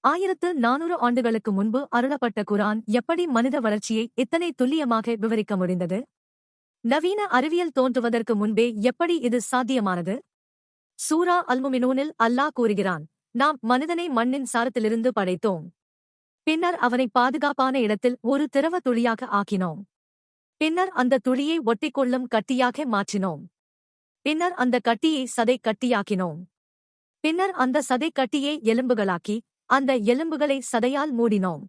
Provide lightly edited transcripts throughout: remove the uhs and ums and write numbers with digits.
1400 ஆண்டுகளுக்கு முன்பு அருளப்பட்ட குர்ஆன் எப்படி மனித வளர்ச்சியை இத்தனை துல்லியமாக விவரிக்க முடிந்தது? நவீன அறிவியல் தோன்றுவதற்கு முன்பே எப்படி இது சாத்தியமானது? சூரா அல்-முஃமினூனில் அல்லாஹ் கூறுகிறான், நாம் மனிதனை மண்ணின் சாரத்திலிருந்து படைத்தோம். பின்னர் அவனை பாதுகாப்பான இடத்தில் ஒரு திரவ துளியாக ஆக்கினோம். பின்னர் அந்த துளியை ஒட்டிக்கொள்ளும் கட்டியாக மாற்றினோம். பின்னர் அந்த கட்டியை சதை கட்டியாக்கினோம். பின்னர் அந்த சதை கட்டியை எலும்புகளாக்கி, அந்த எலும்புகளை சதையால் மூடினோம்.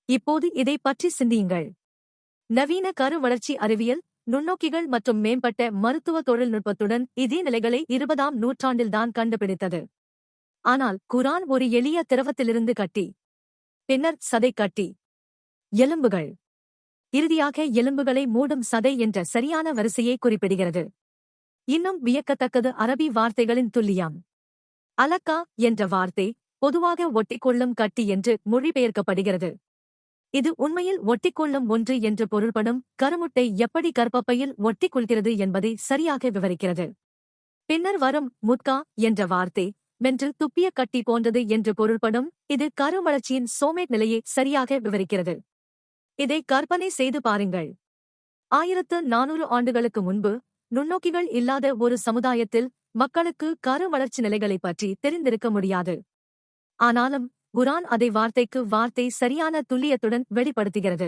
இப்போது இதைப் பற்றி சிந்தியுங்கள். நவீன கரு வளர்ச்சி அறிவியல், நுண்ணோக்கிகள் மற்றும் மேம்பட்ட மருத்துவ தொழில்நுட்பத்துடன் இதே நிலைகளை 20ஆம் நூற்றாண்டில்தான் கண்டுபிடித்தது. ஆனால் குர்ஆன் ஒரு எளிய திரவத்திலிருந்து கட்டி, பின்னர் சதை கட்டி, எலும்புகள், இறுதியாக எலும்புகளை மூடும் சதை என்ற சரியான வரிசையை குறிப்பிடுகிறது. இன்னும் வியக்கத்தக்கது அரபி வார்த்தைகளின் துல்லியம். அலக்கா என்ற வார்த்தை பொதுவாக ஒட்டிக்கொள்ளும் கட்டி என்று மொழிபெயர்க்கப்படுகிறது. இது உண்மையில் ஒட்டிக்கொள்ளும் ஒன்று என்று பொருள்படும் கருமுட்டை எப்படி கர்ப்பப்பையில் ஒட்டிக்கொள்கிறது என்பதை சரியாக விவரிக்கிறது. பின்னர் வரும் முத்கா என்ற வார்த்தை மென்று துப்பிய கட்டி போன்றது என்று பொருள்படும். இது கரு வளர்ச்சியின் சோமேட் நிலையை சரியாக விவரிக்கிறது. இதை கற்பனை செய்து பாருங்கள். 1400 ஆண்டுகளுக்கு முன்பு நுண்ணோக்கிகள் இல்லாத ஒரு சமுதாயத்தில் மக்களுக்கு கரு வளர்ச்சி நிலைகளைப் பற்றி தெரிந்திருக்க முடியாது. ஆனாலும் குர்ஆன் அதை வார்த்தைக்கு வார்த்தை சரியான துல்லியத்துடன் வெளிப்படுத்துகிறது.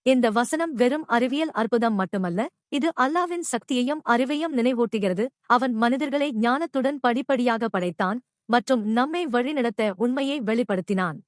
இந்த வசனம் வெறும் அறிவியல் அற்புதம் மட்டுமல்ல, இது அல்லாஹ்வின் சக்தியையும் அறிவையும் நினைவூட்டுகிறது. அவன் மனிதர்களை ஞானத்துடன் படிப்படியாக படைத்தான் மற்றும் நம்மை வழிநடத்த உண்மையை வெளிப்படுத்தினான்.